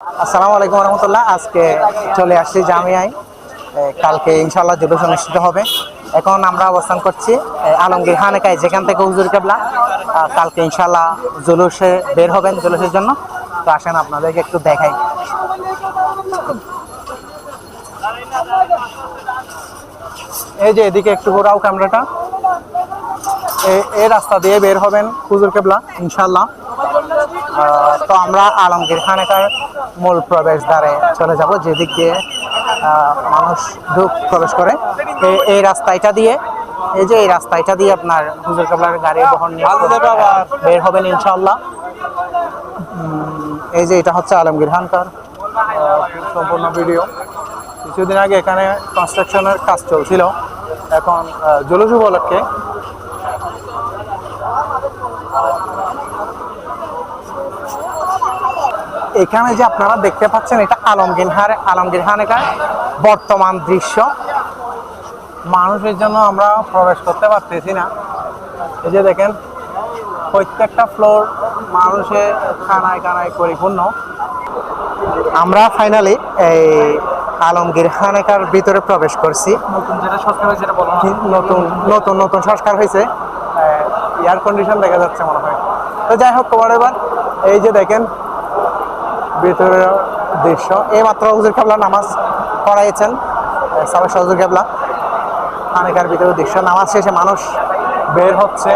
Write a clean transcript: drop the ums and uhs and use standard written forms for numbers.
আসসালামু আলাইকুম রহমতুল্লাহ। আজকে চলে আসছি জামিয়ায়। কালকে ইনশাআল্লাহ জুলুস অনুষ্ঠিত হবে। এখন আমরা অবস্থান করছি আলমগীর খানেকায়, যেখান থেকে হুজুর কেবলা কালকে ইনশাআল্লাহ জুলুসে বের হবেন জুলুসের জন্য। তো আসেন আপনাদেরকে একটু দেখাই। এই যে এদিকে একটু ঘোরাও ক্যামেরাটা। এই রাস্তা দিয়ে বের হবেন হুজুর কেবলা ইনশাআল্লাহ। তো আমরা আলমগীর খানেকার মূল প্রবেশ দ্বারে চলে যাব, যেদিক দিয়ে মানুষ প্রবেশ করে। এই রাস্তাটা দিয়ে, এই যে এই রাস্তাটা দিয়ে আপনার হুজুর কেবলার গাড়ি বহন নিয়ে বের হবেন ইনশাআল্লাহ। এই যে এটা হচ্ছে আলমগীর খানকার সম্পূর্ণ ভিডিও। কিছুদিন আগে এখানে কনস্ট্রাকশনের কাজ চলছিল, এখন জুলুস উপলক্ষে এখানে যে আপনারা দেখতে পাচ্ছেন, এটা আলমগীর খানেকার বর্তমান দৃশ্য। মানুষের জন্য আমরা প্রবেশ করতে পারতেছি না। এই যে দেখেন, প্রত্যেকটা ফ্লোর মানুষে খানায় কানায় পরিপূর্ণ। আমরা ফাইনালি এই আলমগীর খানেকার ভিতরে প্রবেশ করছি। নতুন নতুন সংস্কার হয়েছে, এয়ার কন্ডিশন দেখা যাচ্ছে মনে হয়। তো যাই হোক, তোমার এবার এই যে দেখেন ভিতরের দৃশ্য। এই মাত্র হুজুর কেবলা নামাজ পড়াইছেন, সাবেক হুজুর কেবলা। খানেকার ভিতরে দৃশ্য, নামাজ শেষে মানুষ বের হচ্ছে।